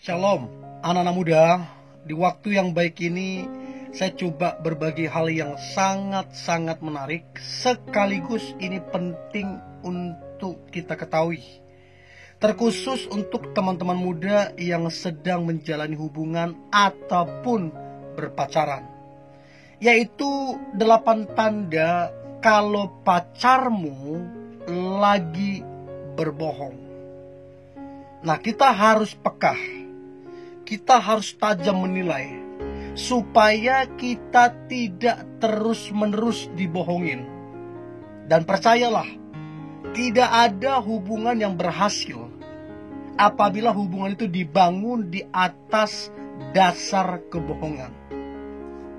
Shalom, anak-anak muda. Di waktu yang baik ini, saya coba berbagi hal yang sangat-sangat menarik. Sekaligus ini penting untuk kita ketahui. Terkhusus untuk teman-teman muda yang sedang menjalani hubungan ataupun berpacaran. Yaitu 8 tanda kalau pacarmu lagi berbohong. Nah, kita harus peka. Kita harus tajam menilai supaya kita tidak terus-menerus dibohongin. Dan percayalah, tidak ada hubungan yang berhasil apabila hubungan itu dibangun di atas dasar kebohongan.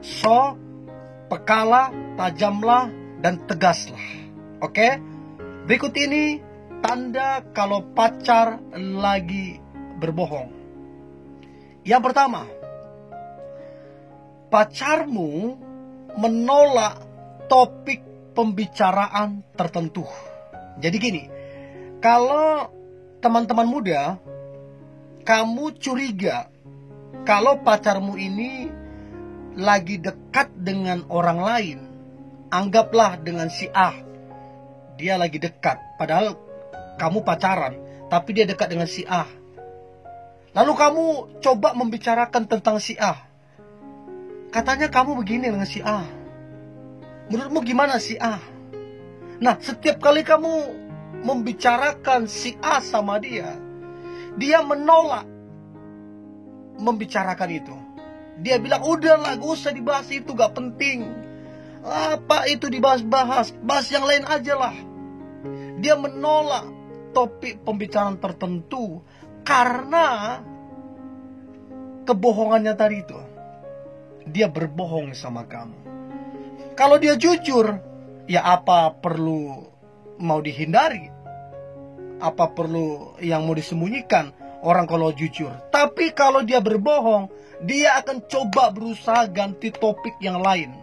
So, pekalah, tajamlah, dan tegaslah. Oke? Berikut ini tanda kalau pacar lagi berbohong. Yang pertama, pacarmu menolak topik pembicaraan tertentu. Jadi gini, kalau teman-teman muda, kamu curiga kalau pacarmu ini lagi dekat dengan orang lain, anggaplah dengan si A, dia lagi dekat, padahal kamu pacaran, tapi dia dekat dengan si A. Lalu kamu coba membicarakan tentang si A. Katanya kamu begini dengan si A. Menurutmu gimana si A? Nah, setiap kali kamu membicarakan si A sama dia menolak membicarakan itu. Dia bilang, udahlah, gak usah dibahas itu, gak penting. Apa itu dibahas-bahas? Bahas yang lain aja lah. Dia menolak topik pembicaraan tertentu karena kebohongannya tadi itu. Dia berbohong sama kamu. Kalau dia jujur, ya apa perlu mau dihindari? Apa perlu yang mau disembunyikan orang kalau jujur? Tapi kalau dia berbohong, dia akan coba berusaha ganti topik yang lain.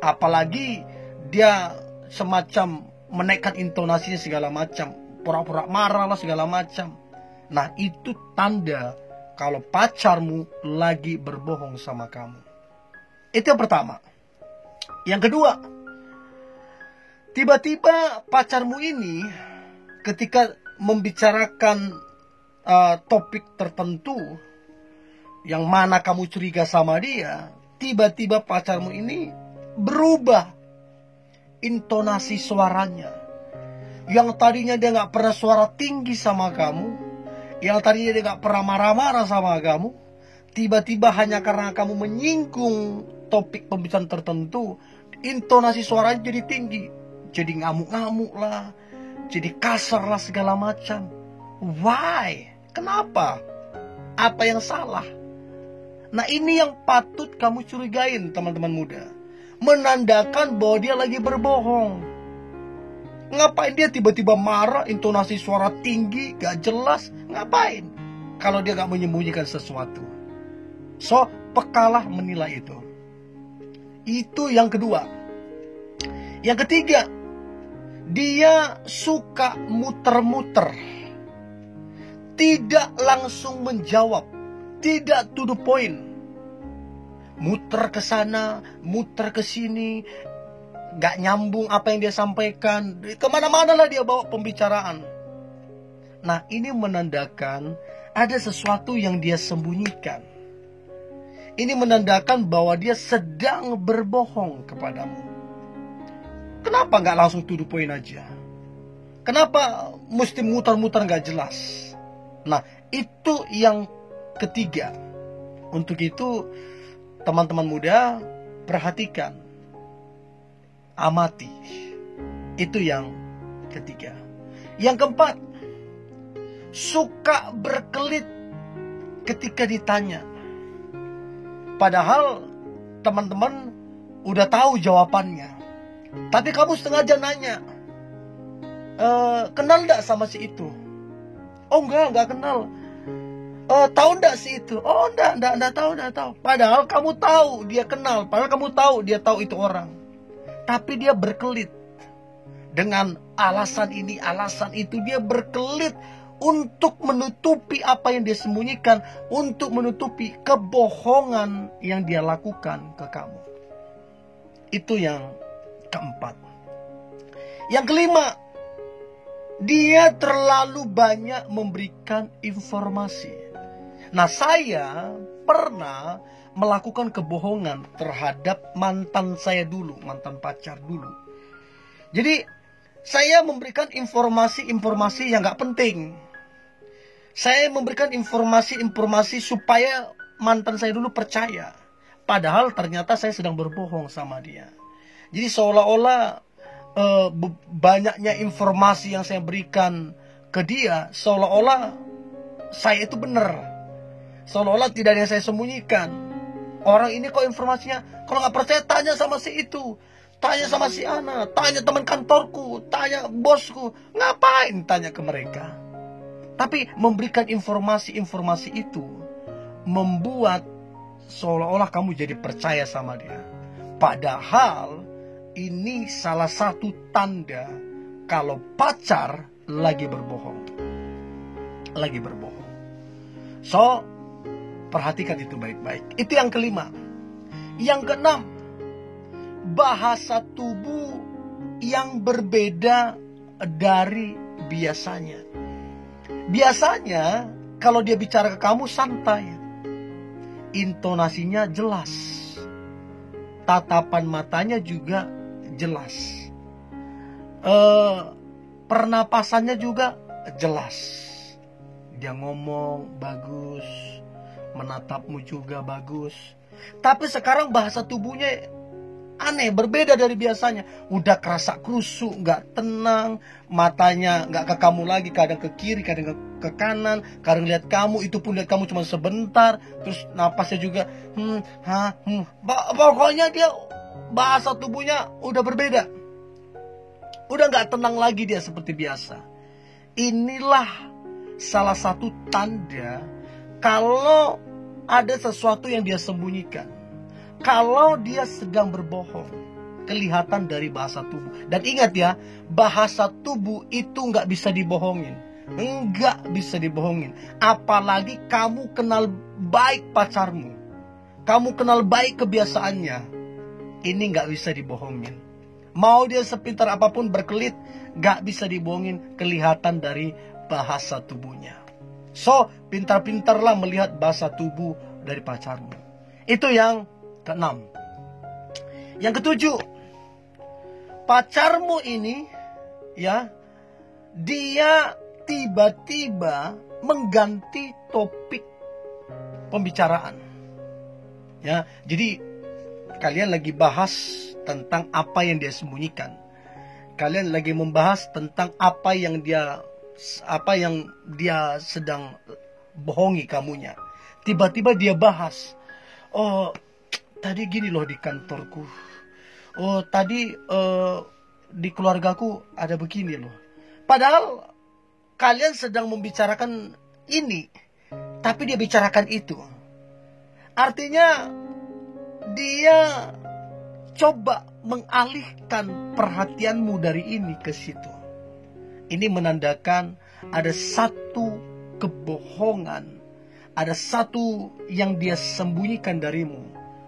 Apalagi dia semacam menaikkan intonasinya segala macam, pura-pura marah lah segala macam. Nah, itu tanda kalau pacarmu lagi berbohong sama kamu. Itu yang pertama. Yang kedua, tiba-tiba pacarmu ini ketika membicarakan topik tertentu yang mana kamu curiga sama dia, tiba-tiba pacarmu ini berubah intonasi suaranya. Yang tadinya dia gak pernah suara tinggi sama kamu, yang tadinya dia gak pernah marah-marah sama kamu, tiba-tiba hanya karena kamu menyinggung topik pembicaraan tertentu, intonasi suaranya jadi tinggi, jadi ngamuk-ngamuk lah, jadi kasar lah segala macam. Why? Kenapa? Apa yang salah? Nah, ini yang patut kamu curigain, teman-teman muda. Menandakan bahwa dia lagi berbohong. Ngapain dia tiba-tiba marah, intonasi suara tinggi, gak jelas? Ngapain? Kalau dia gak menyembunyikan sesuatu. So, pekalah menilai itu. Itu yang kedua. Yang ketiga, dia suka muter-muter. Tidak langsung menjawab. Tidak to the point. Muter ke sana, muter ke sini. Gak nyambung apa yang dia sampaikan. Kemana-mana lah dia bawa pembicaraan. Nah, ini menandakan ada sesuatu yang dia sembunyikan. Ini menandakan bahwa dia sedang berbohong kepadamu. Kenapa gak langsung to the point aja? Kenapa mesti muter-muter gak jelas? Nah, itu yang ketiga. Untuk itu, teman-teman muda, perhatikan. Amati. Itu yang ketiga. Yang keempat, suka berkelit ketika ditanya. Padahal teman-teman udah tahu jawabannya, tapi kamu sengaja nanya, kenal gak sama si itu? Oh enggak kenal. Tahu enggak si itu? Oh enggak tahu. Padahal kamu tahu dia kenal, padahal kamu tahu dia tahu itu orang. Tapi dia berkelit dengan alasan ini, alasan itu. Dia berkelit untuk menutupi apa yang dia sembunyikan, untuk menutupi kebohongan yang dia lakukan ke kamu. Itu yang keempat. Yang kelima, dia terlalu banyak memberikan informasi. Nah, saya pernah melakukan kebohongan terhadap mantan saya dulu, mantan pacar dulu. Jadi, saya memberikan informasi-informasi yang gak penting. Saya memberikan informasi-informasi supaya mantan saya dulu percaya. Padahal ternyata saya sedang berbohong sama dia. Jadi seolah-olah banyaknya informasi yang saya berikan ke dia, seolah-olah saya itu benar. Seolah-olah tidak ada yang saya sembunyikan. Orang ini kok informasinya, kalau nggak percaya tanya sama si itu, tanya sama si Ana, tanya teman kantorku, tanya bosku. Ngapain tanya ke mereka? Tapi memberikan informasi-informasi itu membuat seolah-olah kamu jadi percaya sama dia. Padahal ini salah satu tanda kalau pacar lagi berbohong. Lagi berbohong. So, perhatikan itu baik-baik. Itu yang kelima. Yang keenam, bahasa tubuh yang berbeda dari biasanya. Biasanya kalau dia bicara ke kamu santai, intonasinya jelas, tatapan matanya juga jelas, pernapasannya juga jelas. Dia ngomong bagus, menatapmu juga bagus. Tapi sekarang bahasa tubuhnya aneh, berbeda dari biasanya. Udah kerasa krusuk, gak tenang, matanya gak ke kamu lagi, kadang ke kiri, kadang ke kanan, kadang lihat kamu, itu pun lihat kamu cuma sebentar. Terus napasnya juga pokoknya dia bahasa tubuhnya udah berbeda. Udah gak tenang lagi dia seperti biasa. Inilah salah satu tanda kalau ada sesuatu yang dia sembunyikan. Kalau dia sedang berbohong, kelihatan dari bahasa tubuh. Dan ingat ya, bahasa tubuh itu nggak bisa dibohongin. Nggak bisa dibohongin. Apalagi kamu kenal baik pacarmu. Kamu kenal baik kebiasaannya. Ini nggak bisa dibohongin. Mau dia sepintar apapun berkelit, nggak bisa dibohongin, kelihatan dari bahasa tubuhnya. So, pintar-pintarlah melihat bahasa tubuh dari pacarmu. Itu yang keenam. Yang ketujuh, pacarmu ini ya, dia tiba-tiba mengganti topik pembicaraan. Ya, jadi kalian lagi bahas tentang apa yang dia sembunyikan. Kalian lagi membahas tentang apa yang dia sedang bohongi kamunya. Tiba-tiba dia bahas, oh, tadi gini loh di kantorku. Oh, tadi di keluargaku ada begini loh. Padahal kalian sedang membicarakan ini, tapi dia bicarakan itu. Artinya dia coba mengalihkan perhatianmu dari ini ke situ. Ini menandakan ada satu kebohongan, ada satu yang dia sembunyikan darimu,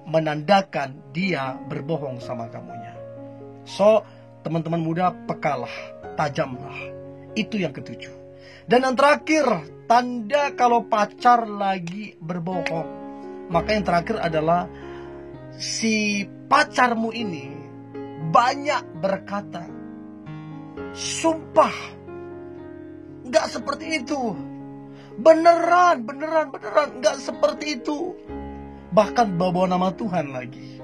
menandakan dia berbohong sama kamunya. So, teman-teman muda, pekalah, tajamlah. Itu yang ketujuh. Dan yang terakhir, tanda kalau pacar lagi berbohong. Maka yang terakhir adalah si pacarmu ini banyak berkata, sumpah, gak seperti itu. Beneran, gak seperti itu. Bahkan bawa nama Tuhan lagi.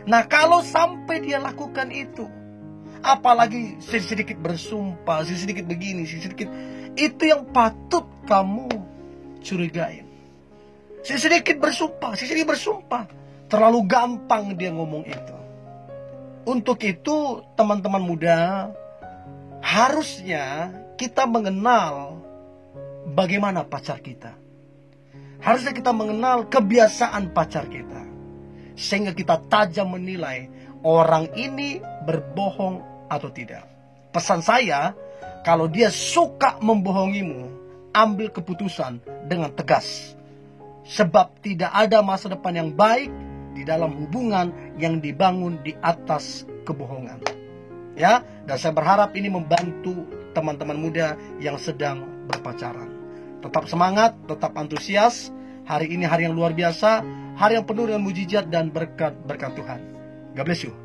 Nah, kalau sampai dia lakukan itu, apalagi sedikit bersumpah, sedikit begini, sedikit, itu yang patut kamu curigain. Sedikit bersumpah. Terlalu gampang dia ngomong itu. Untuk itu, teman-teman muda, harusnya kita mengenal bagaimana pacar kita. Harusnya kita mengenal kebiasaan pacar kita. Sehingga kita tajam menilai orang ini berbohong atau tidak. Pesan saya, kalau dia suka membohongimu, ambil keputusan dengan tegas. Sebab tidak ada masa depan yang baik di dalam hubungan yang dibangun di atas kebohongan. Ya, dan saya berharap ini membantu teman-teman muda yang sedang berpacaran. Tetap semangat, tetap antusias. Hari ini hari yang luar biasa, hari yang penuh dengan mujizat dan berkat Tuhan. God bless you.